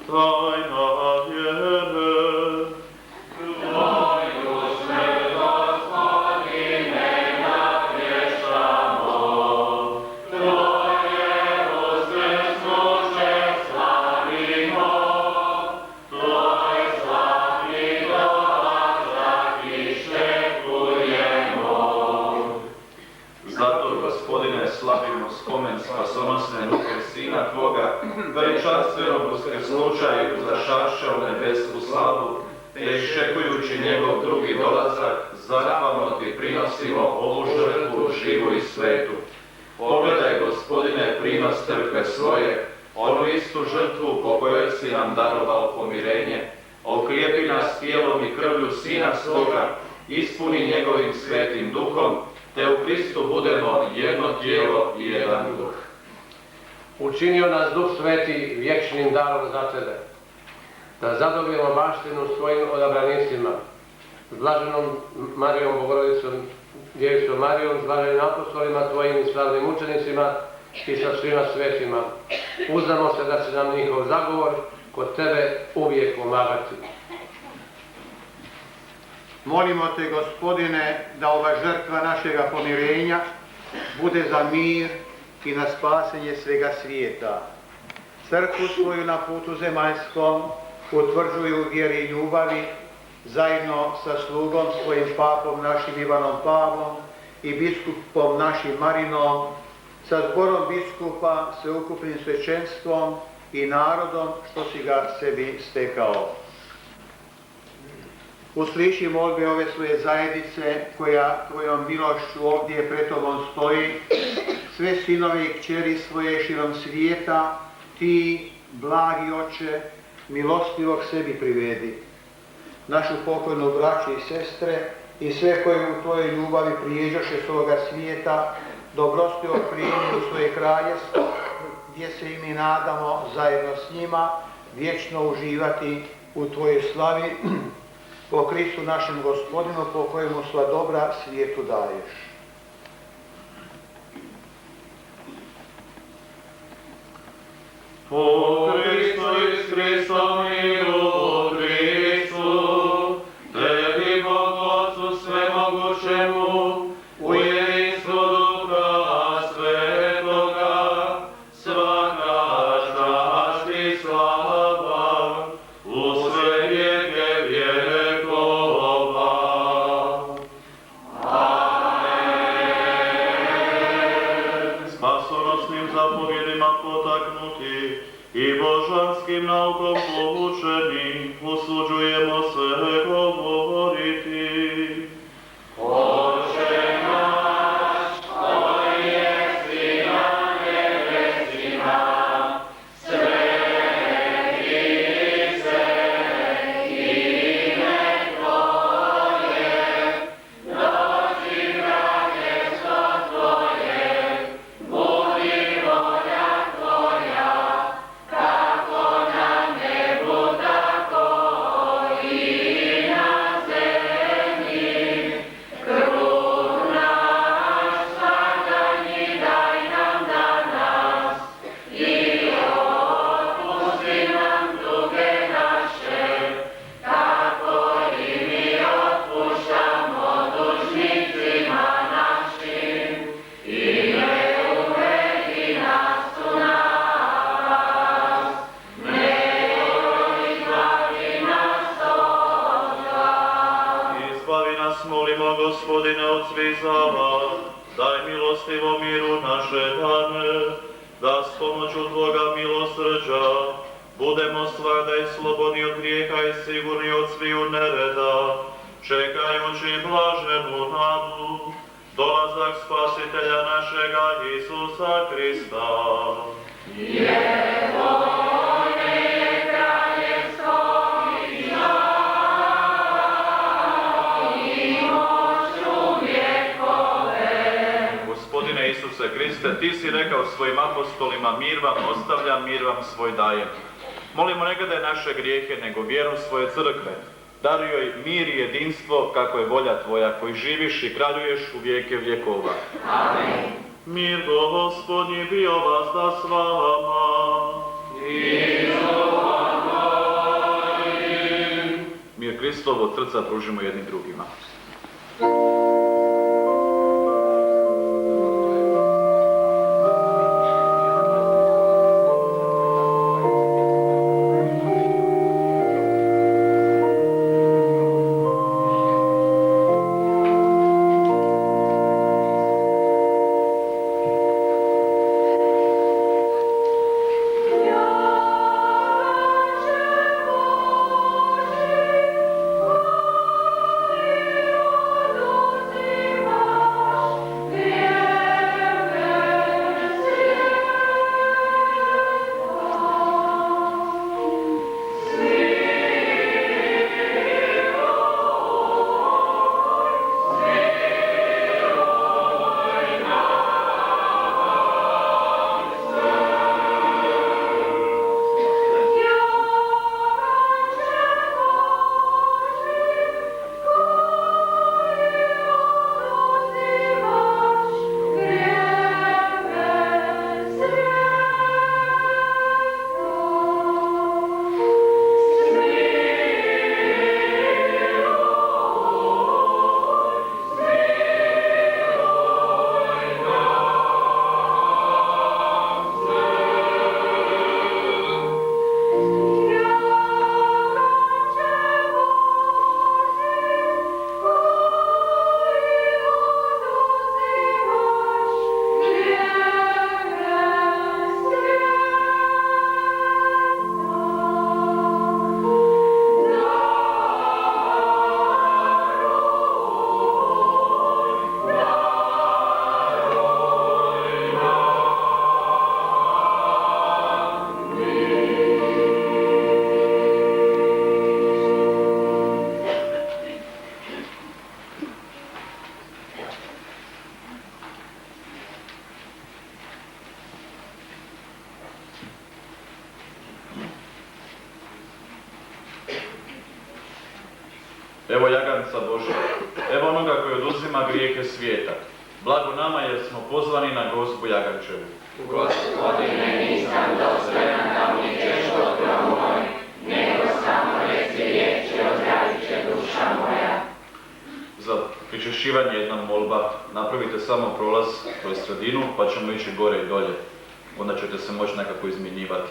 Tajna vjere, Tvoju smrt, Gospodine, navješamo, Tvoje uskrsnuće slavimo, Tvoj slavni dolazak iščekujemo. Zato, Gospodine, slavimo spomen spasonosne muke Sina Tvoga, veličanstvenog uskrsnuća i uzašavša u nebesku slavu, te iščekujući njegov drugi dolazak, zahvalno Ti prinosimo ovu žrtvu živu i svetu. Pogledaj, Gospodine, prinos crkve svoje, onu istu žrtvu po kojoj si nam darovao pomirenje. Okrijepi nas tijelom i krvlju Sina svoga, ispuni njegovim svetim duhom, te u Kristu budemo jedno tijelo i jedan duh. Učinio nas Duh Sveti vječnim darom za Tebe, da zadobijemo baštinu svojim odabranicima, s blaženom Marijom Bogorodicom, Djevicom Marijom, s blaženim apostolima Tvojim i slavnim učenicima i sa svima svetima. Uzdamo se da će nam njihov zagovor kod Tebe uvijek pomagati. Molimo Te, Gospodine, da ova žrtva našega pomirenja bude za mir i na spasenje svega svijeta. Crkvu svoju na putu zemaljskom utvrđuju u vjeri i ljubavi, zajedno sa slugom svojim papom našim Ivanom Pavlom i biskupom našim Marinom, sa zborom biskupa, sveukupnim svećenstvom i narodom što si ga sebi stekao. Usliši molbe ove svoje zajednice koja Tvojom milošću ovdje pred Tobom stoji, sve sinove i kćeri svoje širom svijeta, Ti, blagi Oče, milostivog sebi privedi. Našu pokojnu braću i sestre i sve koji u Tvojoj ljubavi prijeđoše s ovoga svijeta, dobrostivo primi u svoje kraljestvo, gdje se i mi nadamo zajedno s njima vječno uživati u Tvojoj slavi, po Kristu našem Gospodinu, po kojemu sva dobra svijetu daješ. Po Kristu i s Kristom i u Kristu, Tebi Bog Otcu svemogućemu, u jedinstvu Duha Svetoga, svaka čast i slava, u sve vijeke vjekova. Amen. Spasonosnim zapovjedima potaknuti i božanskim naukom poučeni, usuđujemo se govoriti. Oče naš, koji jesi na nebesima, sveti se ime Tvoje, dođi kraljestvo Tvoje, budi volja Tvoja, kako na nebu, tako i na zemlji. Kruh naš svakdanji daj nam danas i otpusti nam duge naše, kako i mi otpuštamo dužnicima našim, i ne uvedi nas u napast, nego izbavi nas od zla. Izbavi nas, molimo, Gospodine, od svih zala, daj milostivo miru naše dane, da s pomoću Tvoga milosrđa budemo svagda i slobodni od grijeha i sigurni od sviju nereda, čekajući blaženu nadu, dolazak Spasitelja našega Isusa Krista. Gospodine Isuse Kriste, Ti si rekao svojim apostolima, mir vam ostavljam, mir vam svoj dajem. Molimo ne gledaj naše grijehe, nego vjeru svoje crkve. Daruj joj mir i jedinstvo, kako je volja tvoja, koji živiš i kraljuješ u vijeke vjekova. Amen. Mir Gospodnji bio vas da s vama. Mir Kristovo od srca pružimo jednim drugima. Evo jaganca Božja, evo onoga koji oduzima grijehe svijeta. Blago nama jer smo pozvani na gozbu jagančevu. Gospodine, nisam dostojan da uđeš kod moj, nego samo reci riječ i ozdravit će duša moja. Za pričešćivanje jedna molba, napravite samo prolaz kroz sredinu pa ćemo ići gore i dolje. Onda ćete se moći nekako izmjenjivati.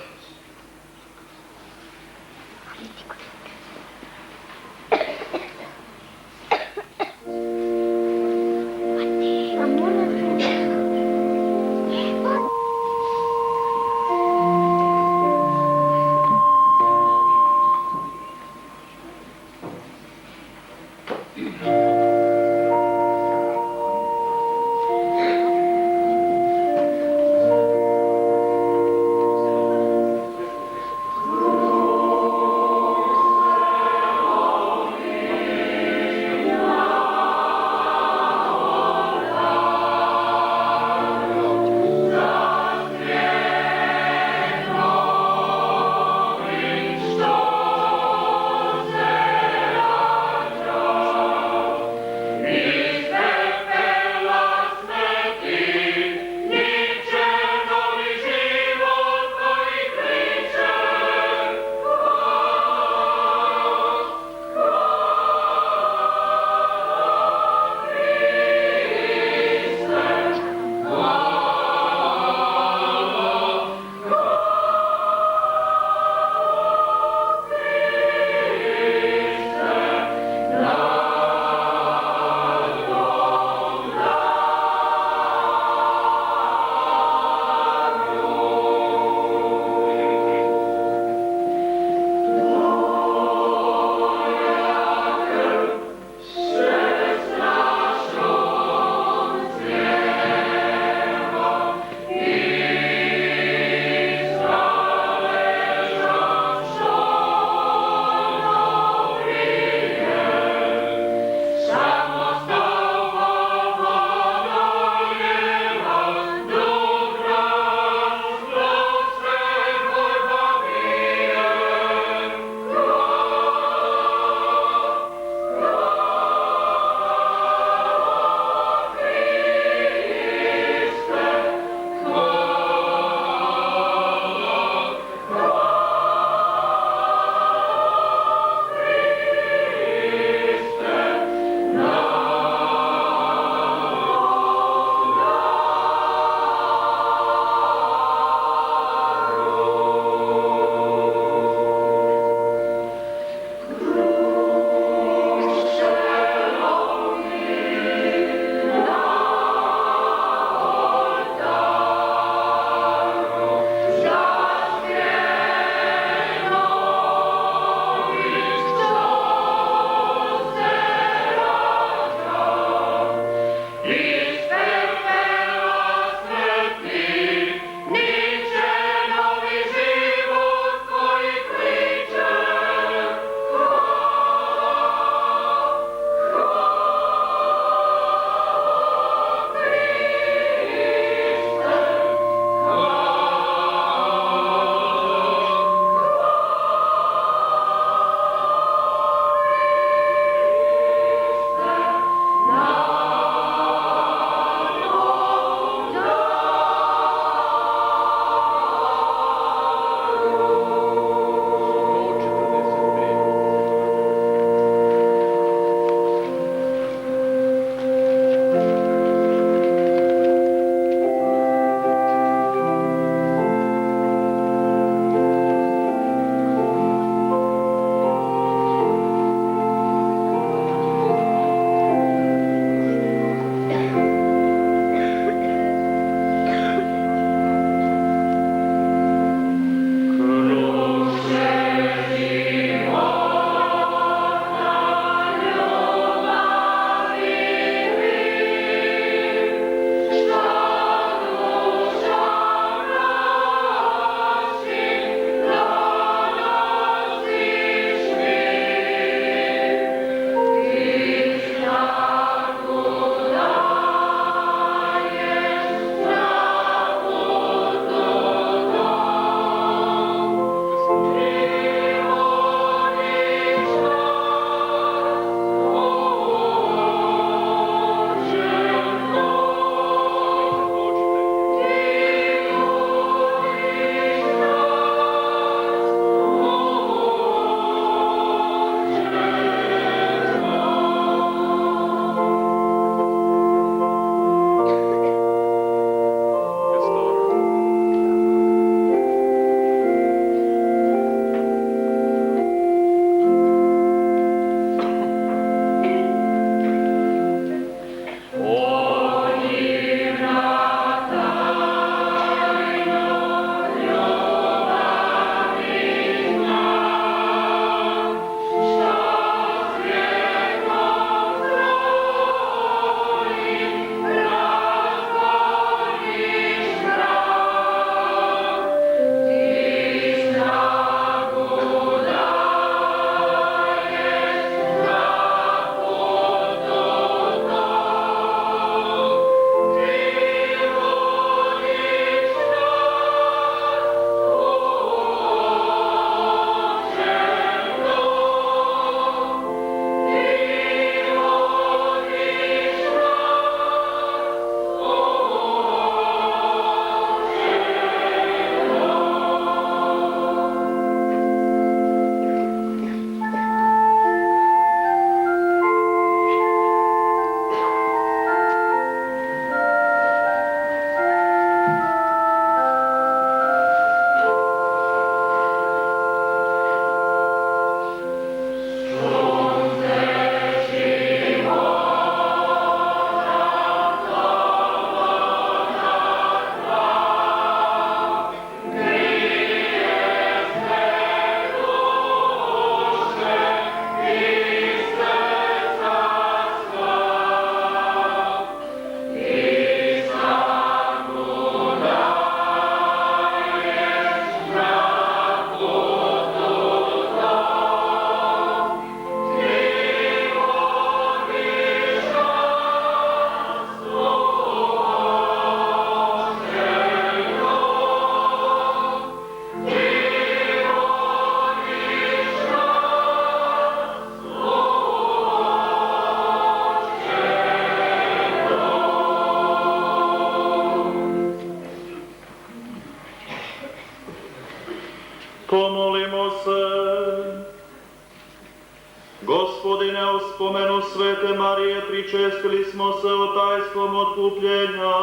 Gospodine, u spomenu Svete Marije pričestili smo se tajstvom otkupljenja.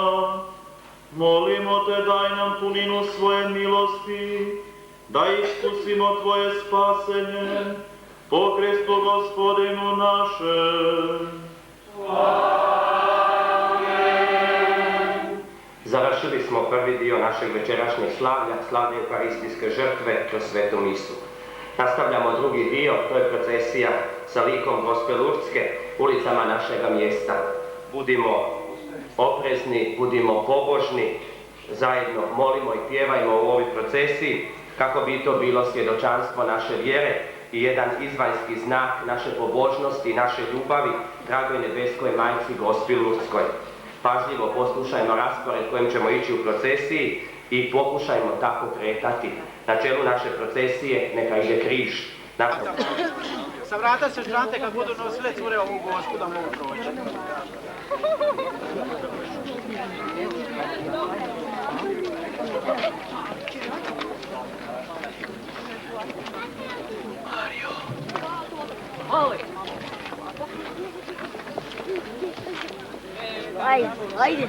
Molimo te, daj nam puninu svoje milosti, da iskusimo Tvoje spasenje, po Kristu Gospodinu našem. Završili smo prvi dio našeg večerašnjeg slavlja eukaristijske žrtve kroz svetu misu. Nastavljamo drugi dio, to je procesija sa likom Gospe Lurdske ulicama našega mjesta. Budimo oprezni, budimo pobožni, zajedno molimo i pjevajmo u ovoj procesiji kako bi to bilo svjedočanstvo naše vjere i jedan izvanjski znak naše pobožnosti i naše ljubavi dragoj nebeskoj majci Gospi Lurdskoj. Pažljivo poslušajmo raspored kojim ćemo ići u procesiji i pokušajmo tako kretati. Na čelu naše procesije neka ide križ. Sa vrata se žrante kad budu nosile cure ovu Gospu da mogu proći. Ajde.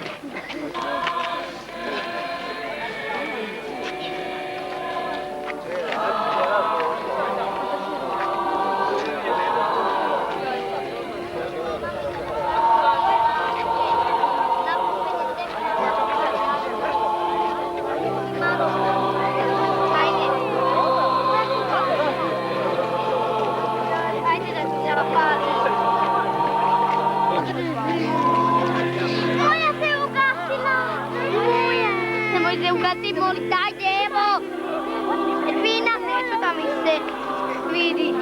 Molim, dajte, evo! Edvina, neću da mi se vidi.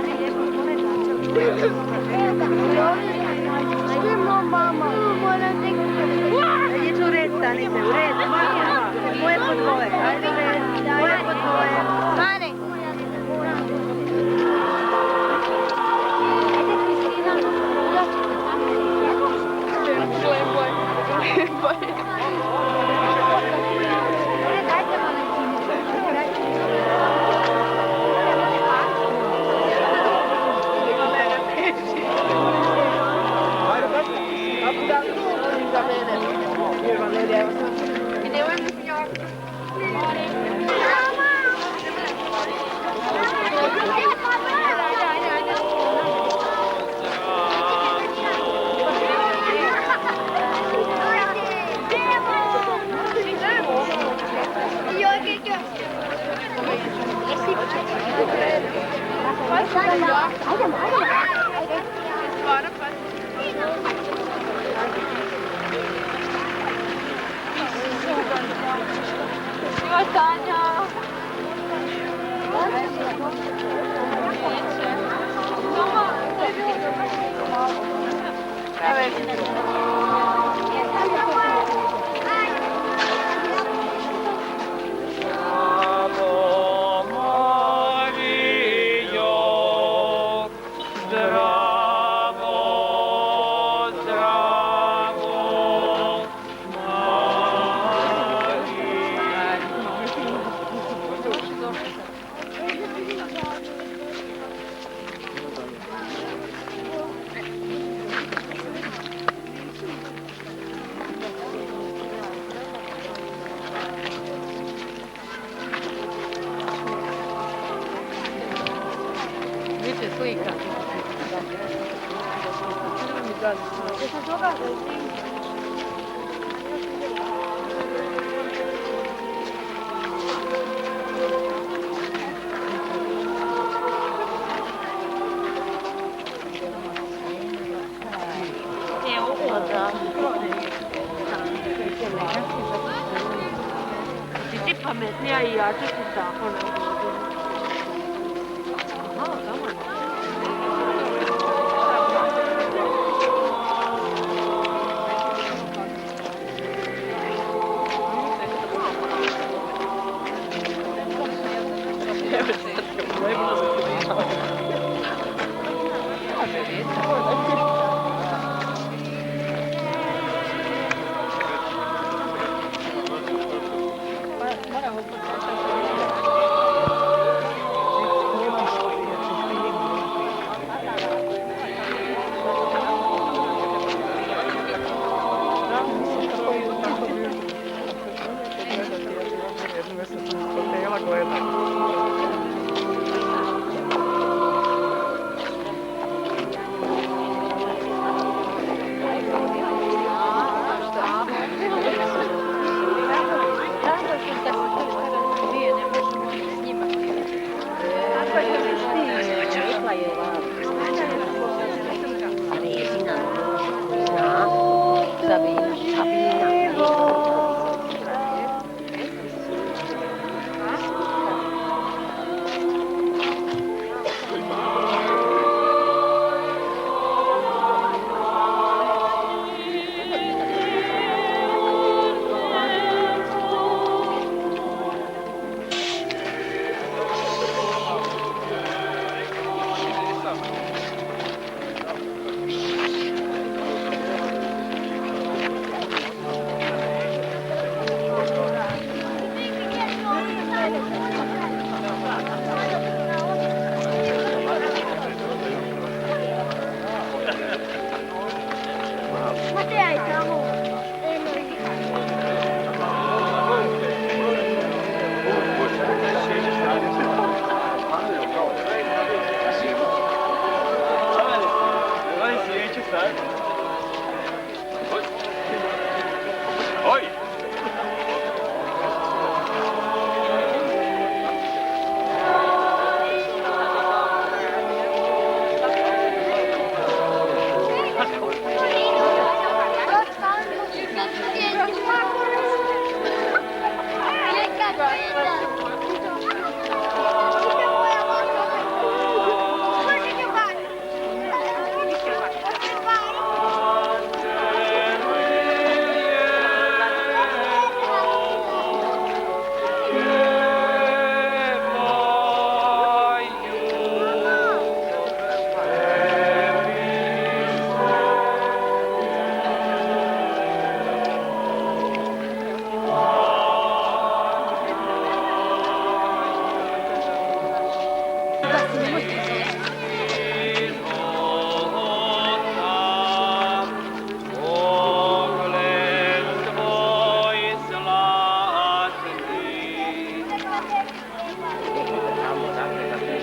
Što mama? Moram te... Ideš u red, stanite, u red. Moje po tvoje, ajde u red. Moje po tvoje. Mane. pametnija i jača su tako. Matteo, siamo.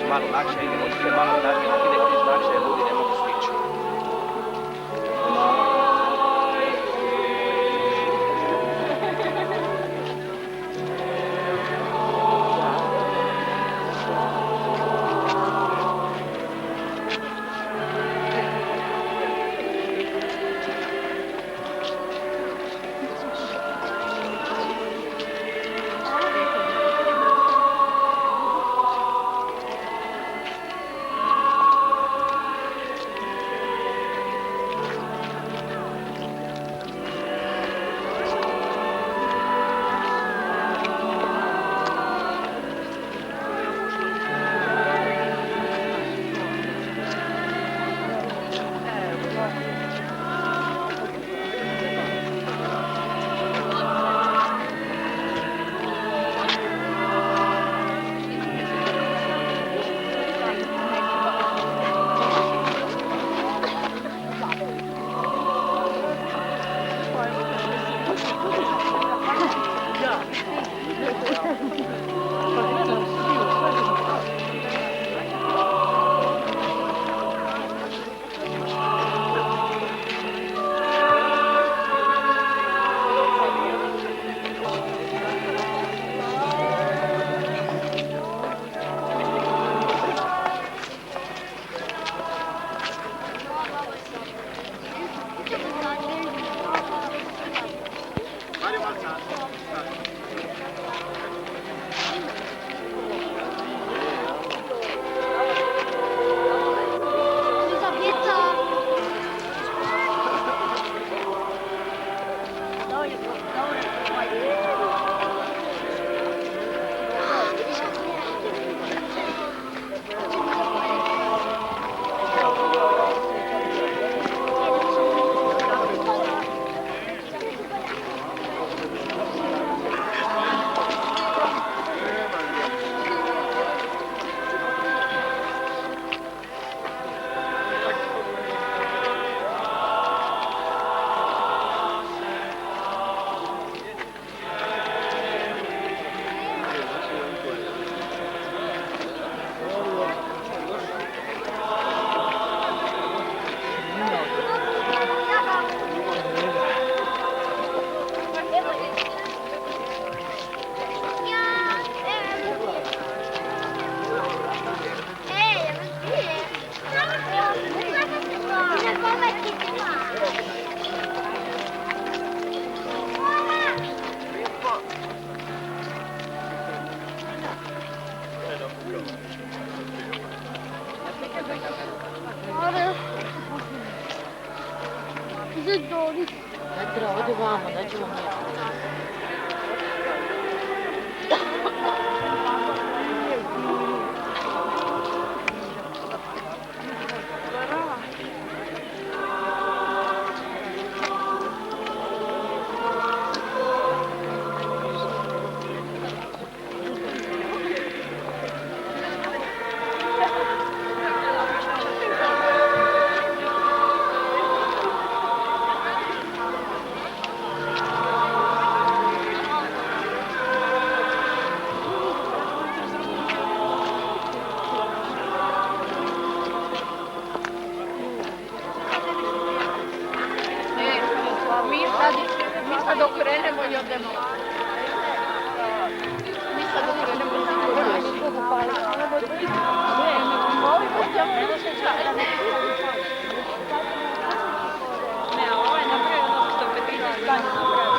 Malo lakše, idemo malo dalje, dok ide kriz lakše, ljudi ne mogu stići. Ode vamo, daćemo mi. krenemo i odemo. Mi sad krenemo ne, ovo je napravio ono što Petrina stanje napravio.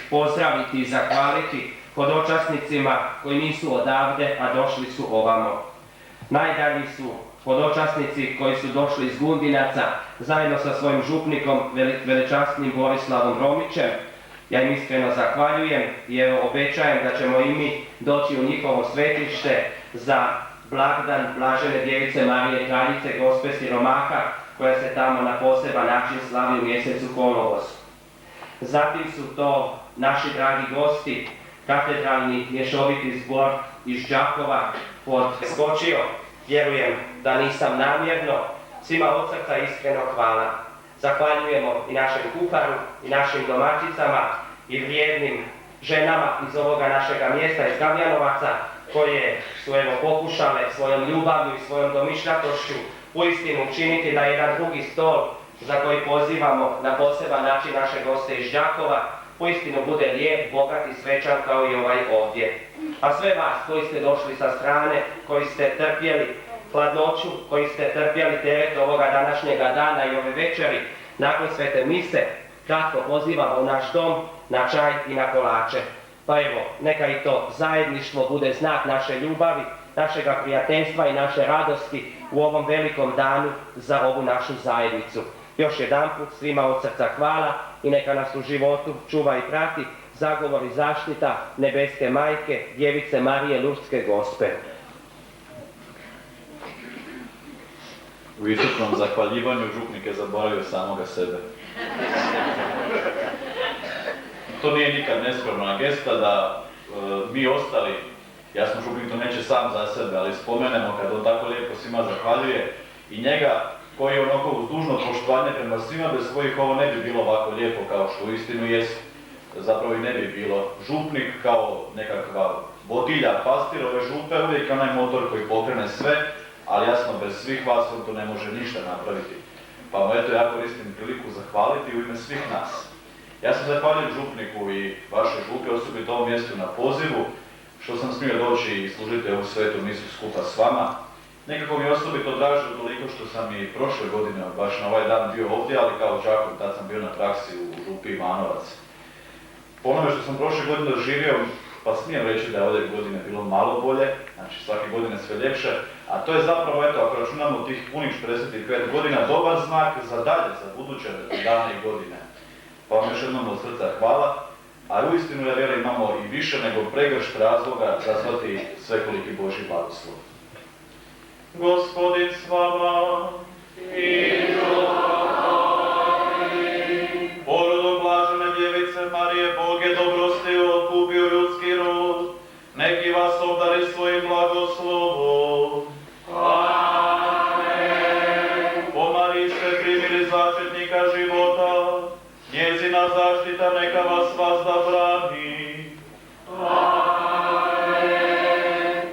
Pozdraviti i zahvaliti hodočasnicima koji nisu odavde, a došli su ovamo. Najdalji su hodočasnici koji su došli iz Gundinaca zajedno sa svojim župnikom velečasnim Borislavom Romićem. Ja im iskreno zahvaljujem i evo obećajem da ćemo i mi doći u njihovo svetište za blagdan Blažene Djevice Marije Kraljice Gospe Siromaha koja se tamo na poseban način slavi u mjesecu kolovozu. Zatim su to naši dragi gosti, katedralni mješoviti zbor iz Đakova podskočio, vjerujem da nisam namjerno, svima od srca iskreno hvala. Zahvaljujemo i našem kuharu i našim domaćicama i vrijednim ženama iz ovoga našega mjesta iz Gavjanovaca koje su evo pokušale svojom ljubavlju i svojom domišljatošću uistinu učiniti da jedan drugi stol za koji pozivamo na poseban način naše goste iz Đakova uistinu bude lijep, bogat i svečan kao i ovaj ovdje. A sve vas koji ste došli sa strane, koji ste trpjeli hladnoću, koji ste trpjeli teret ovoga današnjega dana i ove večeri, nakon svete mise, kratko pozivamo u naš dom na čaj i na kolače. Pa evo, neka i to zajedništvo bude znak naše ljubavi, našega prijateljstva i naše radosti u ovom velikom danu za ovu našu zajednicu. Još jedanput svima od srca hvala i neka nas u životu čuva i prati zagovor i zaštita Nebeske Majke, Djevice Marije Lurdske Gospe. U iscrpnom zahvaljivanju župnik je zaboravio samoga sebe. To nije nikad neskromna gesta da mi ostali, jasno župnik to neće sam za sebe, ali spomenemo kad on tako lijepo svima zahvaljuje i njega koji je onako uz dužno poštovanje prema svima, bez kojih ovo ne bi bilo ovako lijepo kao što uistinu jest, zapravo i ne bi bilo. Župnik kao nekakva vodilja, pastir ove župe, uvijek onaj motor koji pokrene sve, ali jasno bez svih vas on to ne može ništa napraviti. Pa mu eto ja koristim priliku zahvaliti u ime svih nas. Ja sam zahvaljujem župniku i vašoj župi, osobito ovom mjestu na pozivu, što sam smio doći i služiti ovu svetu misu skupa s vama. Nekako mi je osobito draže toliko što sam i prošle godine baš na ovaj dan bio ovdje, ali kao Đakov, tad sam bio na praksi u Lupi Ivanovac. Po onome što sam prošle godine doživio, pa smijem reći da je ove godine bilo malo bolje, znači svake godine sve ljepše, a to je zapravo, eto, ako računamo tih punih 45 godina, dobar znak za dalje, za buduće dane i godine. Pa vam još jednom od srca hvala, a uistinu ja vjerujem imamo i više nego pregršt razloga zazvati svekoliki Božji blagoslov. Gospodin s vama i porodom blažene djevice Marije, Bog je dobrostio, otkupio ljudski rod, neki vas obdari svojim blagoslovom. Amen. Po Mariji ste primili začetnika života, njezina zaštita neka vas vazda brani. Amen.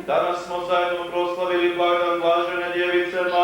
Danas smo zajedno proslavili blagdan blažene djevice Marije,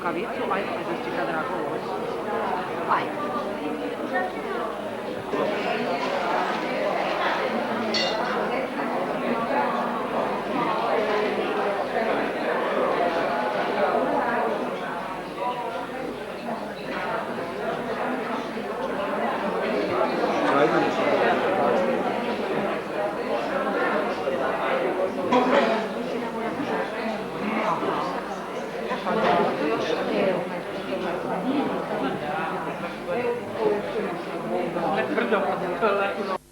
rukavicu, ajde Pezišćika Dragovoć. Ajde. Brdo.